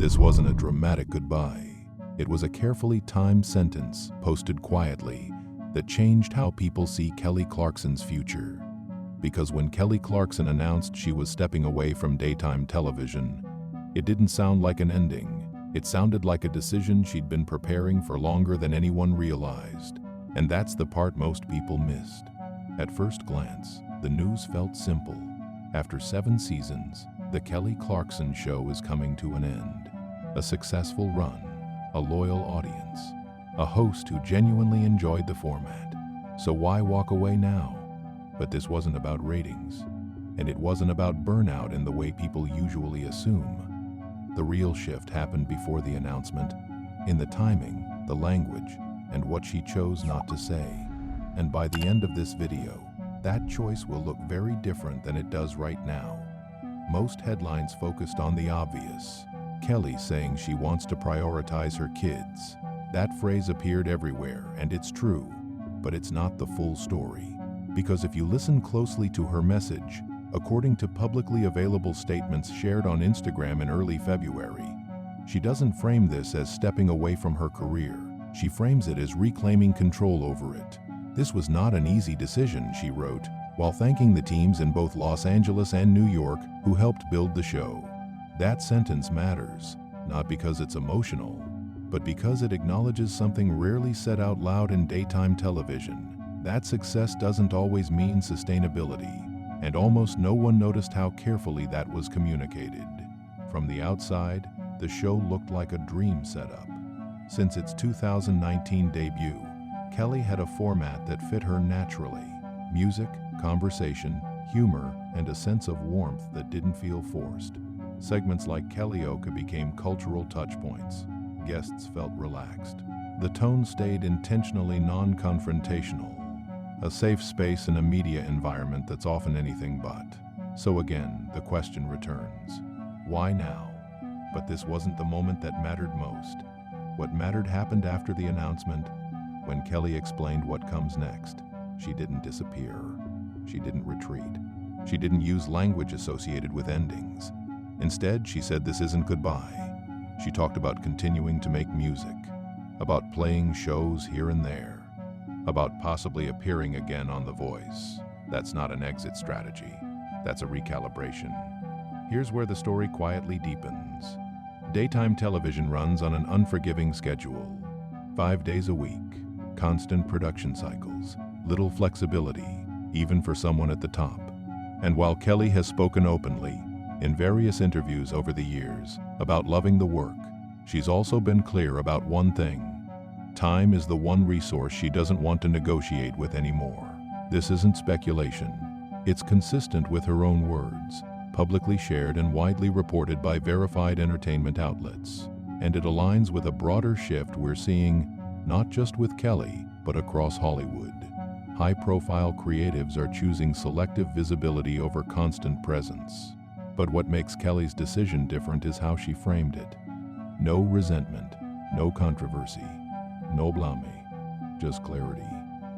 This wasn't a dramatic goodbye. It was a carefully timed sentence posted quietly that changed how people see Kelly Clarkson's future. Because when Kelly Clarkson announced she was stepping away from daytime television, it didn't sound like an ending. It sounded like a decision she'd been preparing for longer than anyone realized. And that's the part most people missed. At first glance, the news felt simple. After 7 seasons, The Kelly Clarkson Show is coming to an end. A successful run, a loyal audience, a host who genuinely enjoyed the format. So why walk away now? But this wasn't about ratings, and it wasn't about burnout in the way people usually assume. The real shift happened before the announcement, in the timing, the language, and what she chose not to say. And by the end of this video, that choice will look very different than it does right now. Most headlines focused on the obvious. Kelly saying she wants to prioritize her kids. That phrase appeared everywhere, and it's true, but it's not the full story. Because if you listen closely to her message, according to publicly available statements shared on Instagram in early February, she doesn't frame this as stepping away from her career. She frames it as reclaiming control over it. This was not an easy decision, she wrote, while thanking the teams in both Los Angeles and New York who helped build the show. That sentence matters, not because it's emotional, but because it acknowledges something rarely said out loud in daytime television. That success doesn't always mean sustainability, and almost no one noticed how carefully that was communicated. From the outside, the show looked like a dream setup. Since its 2019 debut, Kelly had a format that fit her naturally. Music, conversation, humor, and a sense of warmth that didn't feel forced. Segments like Kellyoke became cultural touchpoints. Guests felt relaxed. The tone stayed intentionally non-confrontational. A safe space in a media environment that's often anything but. So again, the question returns. Why now? But this wasn't the moment that mattered most. What mattered happened after the announcement, when Kelly explained what comes next. She didn't disappear. She didn't retreat. She didn't use language associated with endings. Instead, she said this isn't goodbye. She talked about continuing to make music, about playing shows here and there, about possibly appearing again on The Voice. That's not an exit strategy. That's a recalibration. Here's where the story quietly deepens. Daytime television runs on an unforgiving schedule. 5 days a week, constant production cycles, little flexibility, even for someone at the top. And while Kelly has spoken openly, in various interviews over the years, about loving the work, she's also been clear about one thing. Time is the one resource she doesn't want to negotiate with anymore. This isn't speculation. It's consistent with her own words, publicly shared and widely reported by verified entertainment outlets. And it aligns with a broader shift we're seeing, not just with Kelly, but across Hollywood. High-profile creatives are choosing selective visibility over constant presence. But what makes Kelly's decision different is how she framed it. No resentment, no controversy, no blame, just clarity.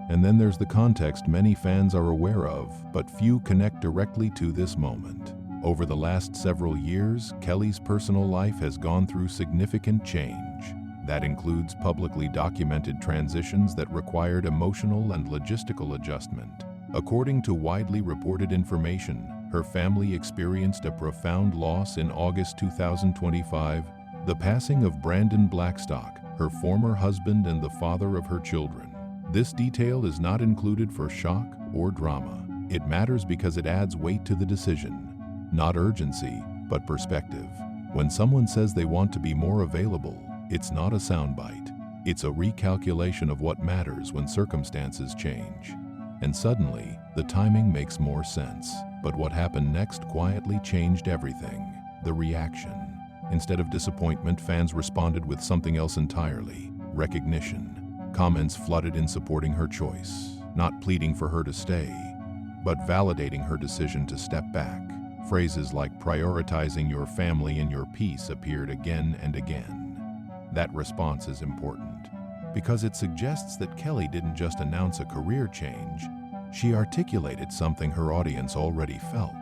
And then there's the context many fans are aware of, but few connect directly to this moment. Over the last several years, Kelly's personal life has gone through significant change. That includes publicly documented transitions that required emotional and logistical adjustment. According to widely reported information, her family experienced a profound loss in August 2025, the passing of Brandon Blackstock, her former husband and the father of her children. This detail is not included for shock or drama. It matters because it adds weight to the decision. Not urgency, but perspective. When someone says they want to be more available, it's not a soundbite. It's a recalculation of what matters when circumstances change. And suddenly, the timing makes more sense. But what happened next quietly changed everything. The reaction. Instead of disappointment, fans responded with something else entirely. Recognition. Comments flooded in supporting her choice, not pleading for her to stay, but validating her decision to step back. Phrases like prioritizing your family and your peace appeared again and again. That response is important because it suggests that Kelly didn't just announce a career change, she articulated something her audience already felt.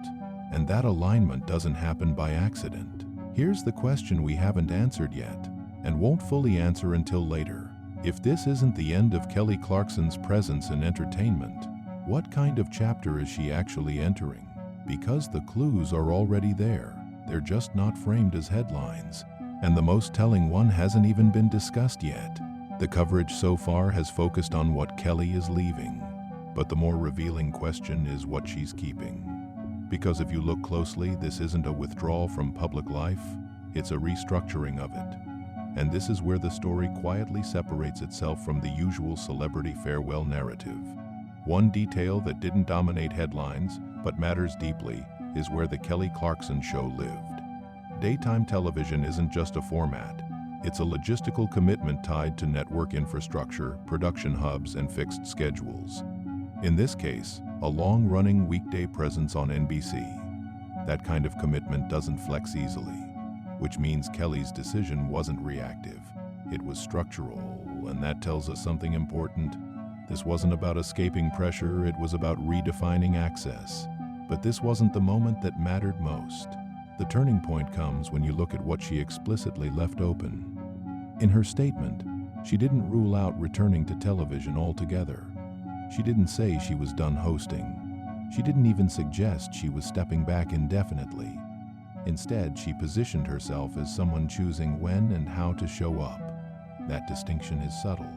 And that alignment doesn't happen by accident. Here's the question we haven't answered yet, and won't fully answer until later. If this isn't the end of Kelly Clarkson's presence in entertainment, what kind of chapter is she actually entering? Because the clues are already there. They're just not framed as headlines. And the most telling one hasn't even been discussed yet. The coverage so far has focused on what Kelly is leaving. But the more revealing question is what she's keeping. Because if you look closely, this isn't a withdrawal from public life, it's a restructuring of it. And this is where the story quietly separates itself from the usual celebrity farewell narrative. One detail that didn't dominate headlines, but matters deeply, is where the Kelly Clarkson Show lived. Daytime television isn't just a format. It's a logistical commitment tied to network infrastructure, production hubs, and fixed schedules. In this case, a long-running weekday presence on NBC. That kind of commitment doesn't flex easily, which means Kelly's decision wasn't reactive. It was structural, and that tells us something important. This wasn't about escaping pressure, it was about redefining access. But this wasn't the moment that mattered most. The turning point comes when you look at what she explicitly left open. In her statement, she didn't rule out returning to television altogether. She didn't say she was done hosting. She didn't even suggest she was stepping back indefinitely. Instead, she positioned herself as someone choosing when and how to show up. That distinction is subtle,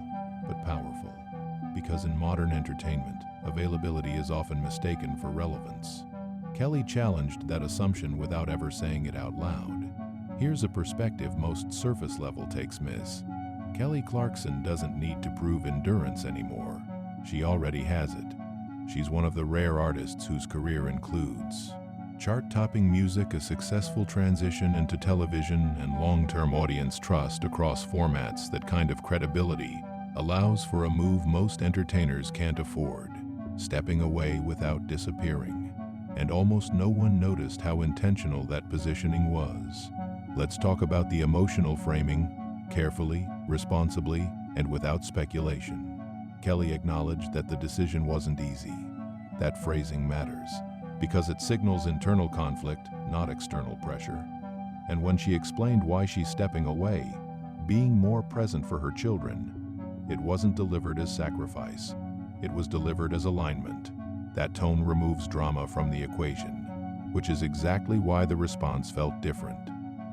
but powerful. Because in modern entertainment, availability is often mistaken for relevance. Kelly challenged that assumption without ever saying it out loud. Here's a perspective most surface-level takes miss. Kelly Clarkson doesn't need to prove endurance anymore. She already has it. She's one of the rare artists whose career includes chart-topping music, a successful transition into television, and long-term audience trust across formats. That kind of credibility allows for a move most entertainers can't afford, stepping away without disappearing. And almost no one noticed how intentional that positioning was. Let's talk about the emotional framing, carefully, responsibly, and without speculation. Kelly acknowledged that the decision wasn't easy. That phrasing matters, because it signals internal conflict, not external pressure. And when she explained why she's stepping away, being more present for her children, it wasn't delivered as sacrifice. It was delivered as alignment. That tone removes drama from the equation, which is exactly why the response felt different.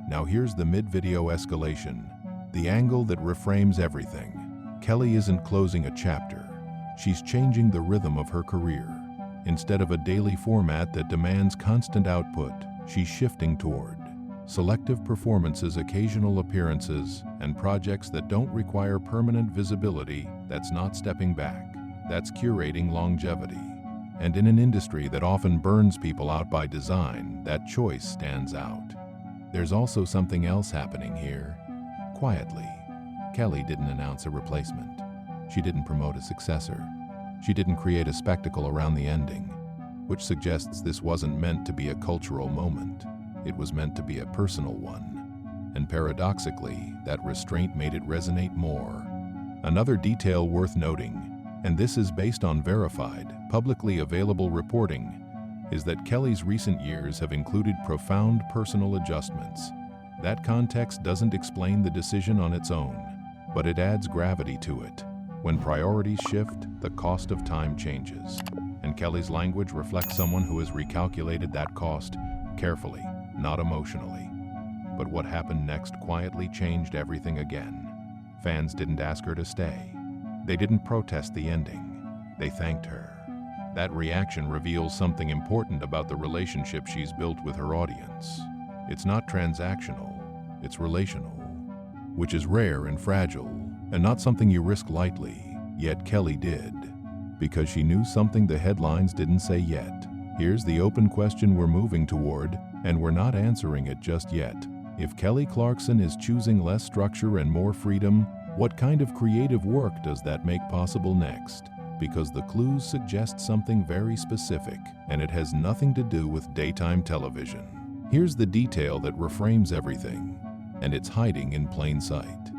Now here's the mid-video escalation, the angle that reframes everything. Kelly isn't closing a chapter. She's changing the rhythm of her career. Instead of a daily format that demands constant output, she's shifting toward selective performances, occasional appearances, and projects that don't require permanent visibility. That's not stepping back. That's curating longevity. And in an industry that often burns people out by design, that choice stands out. There's also something else happening here. Quietly, Kelly didn't announce a replacement. She didn't promote a successor. She didn't create a spectacle around the ending, which suggests this wasn't meant to be a cultural moment. It was meant to be a personal one. And paradoxically, that restraint made it resonate more. Another detail worth noting, and this is based on verified, publicly available reporting, is that Kelly's recent years have included profound personal adjustments. That context doesn't explain the decision on its own, but it adds gravity to it. When priorities shift, the cost of time changes. And Kelly's language reflects someone who has recalculated that cost carefully, not emotionally. But what happened next quietly changed everything again. Fans didn't ask her to stay. They didn't protest the ending. They thanked her. That reaction reveals something important about the relationship she's built with her audience. It's not transactional, it's relational, which is rare and fragile, and not something you risk lightly. Yet Kelly did, because she knew something the headlines didn't say yet. Here's the open question we're moving toward, and we're not answering it just yet. If Kelly Clarkson is choosing less structure and more freedom, what kind of creative work does that make possible next? Because the clues suggest something very specific, and it has nothing to do with daytime television. Here's the detail that reframes everything, and it's hiding in plain sight.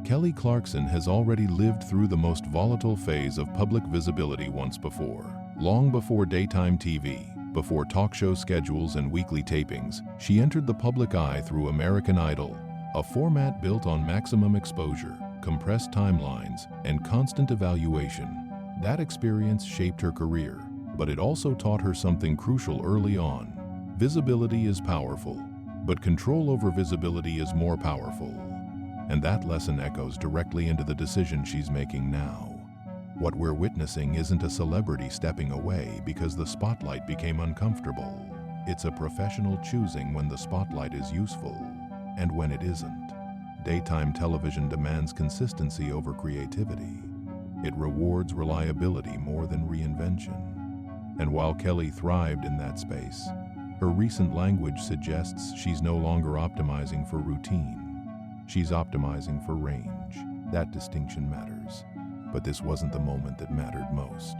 Kelly Clarkson has already lived through the most volatile phase of public visibility once before. Long before daytime TV, Before talk show schedules and weekly tapings, she entered the public eye through American Idol, a format built on maximum exposure, compressed timelines, and constant evaluation. That experience shaped her career, but it also taught her something crucial early on. Visibility is powerful, but control over visibility is more powerful. And that lesson echoes directly into the decision she's making now. What we're witnessing isn't a celebrity stepping away because the spotlight became uncomfortable. It's a professional choosing when the spotlight is useful and when it isn't. Daytime television demands consistency over creativity. It rewards reliability more than reinvention. And while Kelly thrived in that space, her recent language suggests she's no longer optimizing for routine. She's optimizing for range. That distinction matters. But this wasn't the moment that mattered most.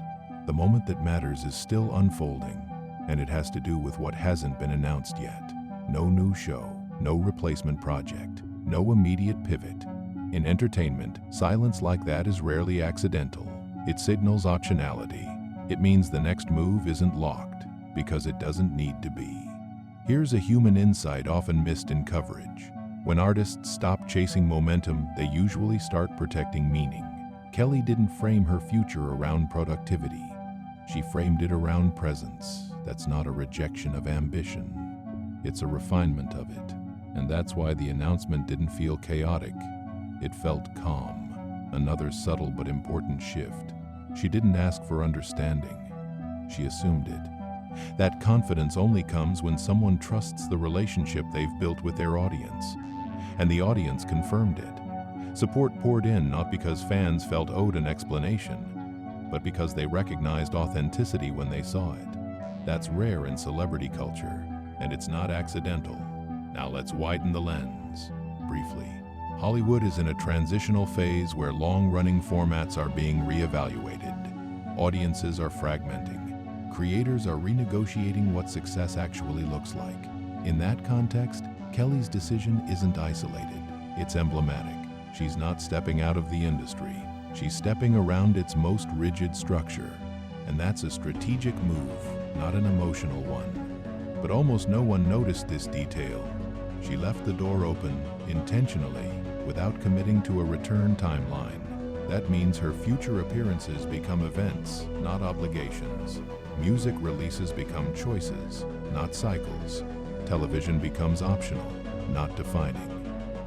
The moment that matters is still unfolding, and it has to do with what hasn't been announced yet. No new show, no replacement project, no immediate pivot. In entertainment, silence like that is rarely accidental. It signals optionality. It means the next move isn't locked, because it doesn't need to be. Here's a human insight often missed in coverage. When artists stop chasing momentum, they usually start protecting meaning. Kelly didn't frame her future around productivity. She framed it around presence. That's not a rejection of ambition. It's a refinement of it. And that's why the announcement didn't feel chaotic. It felt calm. Another subtle but important shift. She didn't ask for understanding. She assumed it. That confidence only comes when someone trusts the relationship they've built with their audience. And the audience confirmed it. Support poured in not because fans felt owed an explanation, but because they recognized authenticity when they saw it. That's rare in celebrity culture, and it's not accidental. Now let's widen the lens. Briefly, Hollywood is in a transitional phase where long-running formats are being reevaluated. Audiences are fragmenting. Creators are renegotiating what success actually looks like. In that context, Kelly's decision isn't isolated. It's emblematic. She's not stepping out of the industry. She's stepping around its most rigid structure. And that's a strategic move, not an emotional one. But almost no one noticed this detail. She left the door open, intentionally, without committing to a return timeline. That means her future appearances become events, not obligations. Music releases become choices, not cycles. Television becomes optional, not defining.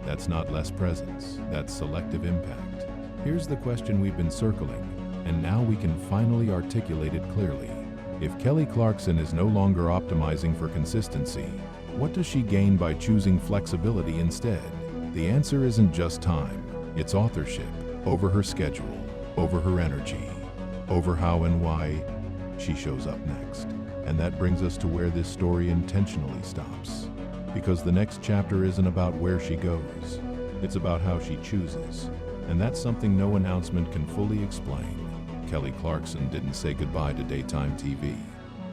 That's not less presence, that's selective impact. Here's the question we've been circling, and now we can finally articulate it clearly. If Kelly Clarkson is no longer optimizing for consistency, what does she gain by choosing flexibility instead? The answer isn't just time, it's authorship, over her schedule, over her energy, over how and why she shows up next. And that brings us to where this story intentionally stops. Because the next chapter isn't about where she goes, it's about how she chooses. And that's something no announcement can fully explain. Kelly Clarkson didn't say goodbye to daytime TV.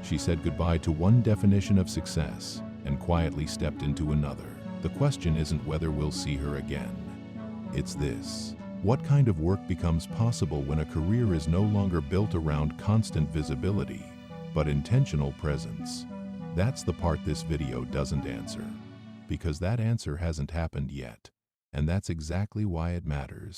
She said goodbye to one definition of success and quietly stepped into another. The question isn't whether we'll see her again. It's this: what kind of work becomes possible when a career is no longer built around constant visibility, but intentional presence? That's the part this video doesn't answer, because that answer hasn't happened yet, and that's exactly why it matters.